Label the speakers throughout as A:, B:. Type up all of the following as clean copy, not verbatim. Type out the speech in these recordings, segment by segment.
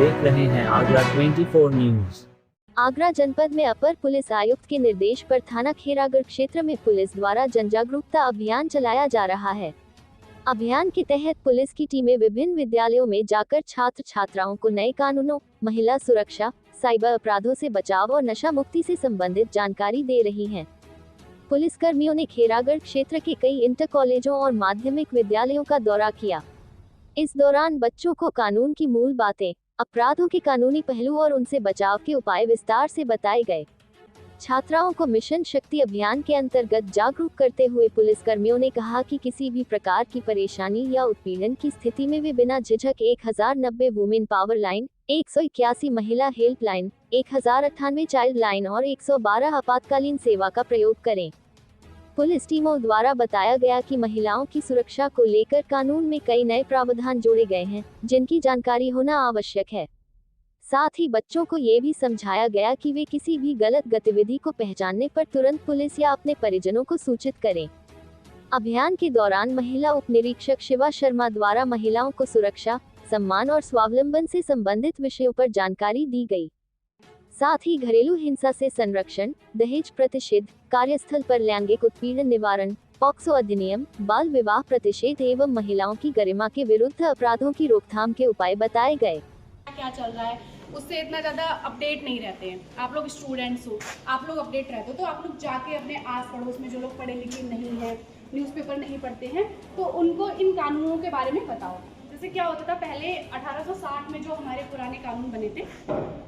A: देख रहे हैं आगरा 24 न्यूज।
B: आगरा जनपद में अपर पुलिस आयुक्त के निर्देश पर थाना खेरागढ़ क्षेत्र में पुलिस द्वारा जनजागरूकता अभियान चलाया जा रहा है। अभियान के तहत पुलिस की टीमें विभिन्न विद्यालयों में जाकर छात्र छात्राओं को नए कानूनों, महिला सुरक्षा, साइबर अपराधों से बचाव और नशा मुक्ति से संबंधित जानकारी दे रही हैं। पुलिस कर्मियों ने खेरागढ़ क्षेत्र के कई इंटर कॉलेजों और माध्यमिक विद्यालयों का दौरा किया। इस दौरान बच्चों को कानून की मूल बातें, अपराधों के कानूनी पहलू और उनसे बचाव के उपाय विस्तार से बताए गए। छात्राओं को मिशन शक्ति अभियान के अंतर्गत जागरूक करते हुए पुलिस कर्मियों ने कहा कि किसी भी प्रकार की परेशानी या उत्पीड़न की स्थिति में वे बिना झिझक 1090 वुमेन पावर लाइन, 181 महिला हेल्पलाइन, 1098 चाइल्ड लाइन और 112 आपातकालीन सेवा का प्रयोग करें। पुलिस टीमों द्वारा बताया गया कि महिलाओं की सुरक्षा को लेकर कानून में कई नए प्रावधान जोड़े गए हैं, जिनकी जानकारी होना आवश्यक है। साथ ही बच्चों को ये भी समझाया गया कि वे किसी भी गलत गतिविधि को पहचानने पर तुरंत पुलिस या अपने परिजनों को सूचित करें। अभियान के दौरान महिला उप निरीक्षक शिवा शर्मा द्वारा महिलाओं को सुरक्षा, सम्मान और स्वावलंबन से संबंधित विषयों पर जानकारी दी गई। साथ ही घरेलू हिंसा से संरक्षण, दहेज प्रतिषेध, कार्यस्थल पर लैंगिक उत्पीड़न निवारण, पॉक्सो अधिनियम, बाल विवाह प्रतिषेध एवं महिलाओं की गरिमा के विरुद्ध अपराधों की रोकथाम के उपाय बताए गए।
C: क्या चल रहा है उससे इतना ज़्यादा अपडेट नहीं रहते हैं। आप लोग स्टूडेंट्स हो, आप लोग अपडेट रहते हो, तो आप लोग जाके अपने आस पड़ोस में जो लोग पढ़े लिखे नहीं हैं, न्यूज़पेपर नहीं पढ़ते हैं, तो उनको इन कानूनों के बारे में बताओ। जैसे क्या होता था पहले 1860 में जो हमारे पुराने कानून बने थे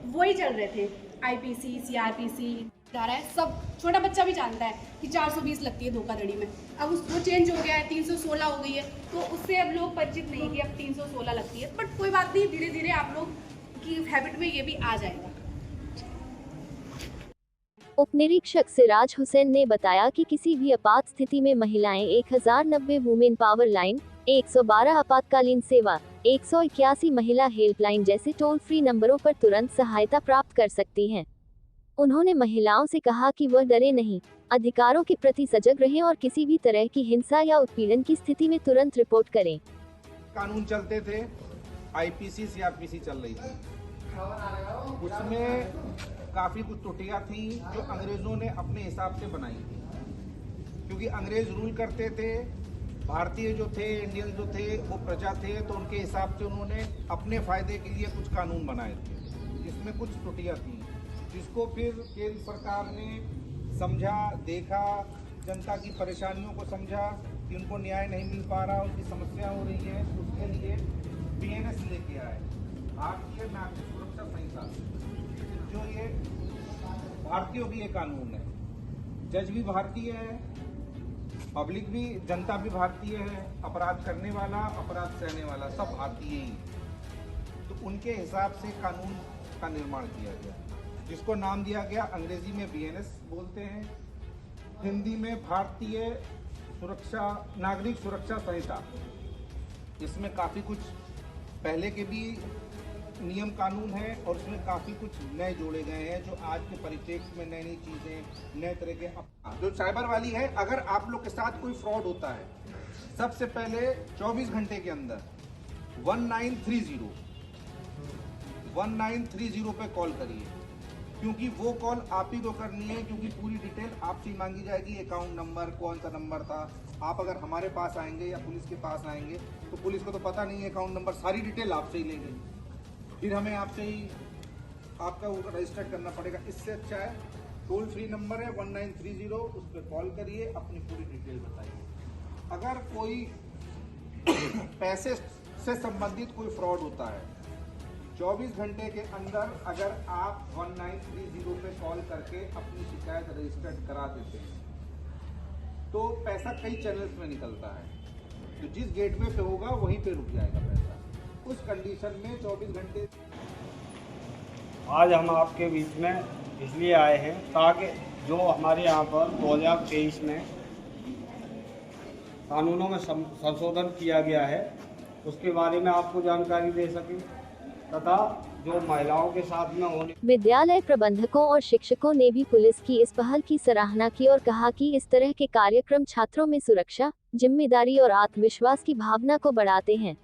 C: वही चल रहे थे। आईपीसी, सीआरपीसी धारा है, सब छोटा बच्चा भी जानता है कि 420 लगती है धोखाधड़ी में। अब वो चेंज हो गया है, 316 हो गई है, तो उससे अब लोग परिचित नहीं कि अब 316 लगती है। बट कोई बात नहीं, धीरे धीरे आप लोग की हैबिट में ये भी आ जाएगा।
B: उप निरीक्षक सिराज हुसैन ने बताया कि किसी भी आपात स्थिति में महिलाएं 1090 वुमेन पावर लाइन, 112 आपातकालीन सेवा, 181 महिला हेल्पलाइन जैसे टोल फ्री नंबरों पर तुरंत सहायता प्राप्त कर सकती हैं। उन्होंने महिलाओं से कहा कि वह डरे नहीं, अधिकारों के प्रति सजग रहें और किसी भी तरह की हिंसा या उत्पीड़न की स्थिति में तुरंत रिपोर्ट करें।
D: कानून चलते थे, आईपीसी, सीआरपीसी चल रही थी, उसमें काफी कुछ त्रुटियां थी जो अंग्रेजों ने अपने हिसाब से बनाई थी। क्योंकि अंग्रेज रूल करते थे, भारतीय जो थे, इंडियन जो थे वो प्रजा थे, तो उनके हिसाब से उन्होंने अपने फायदे के लिए कुछ कानून बनाए थे जिसमें कुछ त्रुटियां थी, जिसको फिर केंद्र सरकार ने समझा, देखा, जनता की परेशानियों को समझा कि उनको न्याय नहीं मिल पा रहा, उनकी समस्या हो रही है, उसके लिए बीएनएस लेके आए, भारतीय नागरिक सुरक्षा संहिता, जो ये भारतीयों की ये कानून है। जज भी भारतीय है, पब्लिक भी, जनता भी भारतीय है, अपराध करने वाला, अपराध सहने वाला सब भारतीय ही। तो उनके हिसाब से कानून का निर्माण किया गया, जिसको नाम दिया गया, अंग्रेजी में बीएनएस बोलते हैं, हिंदी में भारतीय सुरक्षा, नागरिक सुरक्षा संहिता। इसमें काफ़ी कुछ पहले के भी नियम कानून है और उसमें काफ़ी कुछ नए जोड़े गए हैं, जो आज के परिप्रेक्ष्य में नई नई चीज़ें, नए तरह के। जो साइबर वाली है, अगर आप लोग के साथ कोई फ्रॉड होता है, सबसे पहले 24 घंटे के अंदर 1930 पे कॉल करिए, क्योंकि वो कॉल आप ही को करनी है, क्योंकि पूरी डिटेल आपसे ही मांगी जाएगी। अकाउंट नंबर, कौन सा नंबर था। आप अगर हमारे पास आएंगे या पुलिस के पास आएंगे तो पुलिस को तो पता नहीं है अकाउंट नंबर, सारी डिटेल आपसे ही लेंगे, फिर हमें आपसे ही आपका वो रजिस्टर करना पड़ेगा। इससे अच्छा है टोल फ्री नंबर है 1930, उस पर कॉल करिए, अपनी पूरी डिटेल बताइए। अगर कोई पैसे से संबंधित कोई फ्रॉड होता है, 24 घंटे के अंदर अगर आप 1930 पे कॉल करके अपनी शिकायत रजिस्टर्ड करा देते हैं तो पैसा कई चैनल्स में निकलता है, तो जिस गेटवे पे होगा वहीं पे रुक जाएगा पैसा। उस कंडीशन में 24 घंटे।
E: आज हम आपके बीच में इसलिए आए हैं ताकि जो हमारे यहाँ पर 2023 में कानूनों में संशोधन किया गया है उसके बारे में आपको जानकारी दे सकें, तथा जो महिलाओं के साथ में होने।
B: विद्यालय प्रबंधकों और शिक्षकों ने भी पुलिस की इस पहल की सराहना की और कहा कि इस तरह के कार्यक्रम छात्रों में सुरक्षा, जिम्मेदारी और आत्मविश्वास की भावना को बढ़ाते हैं।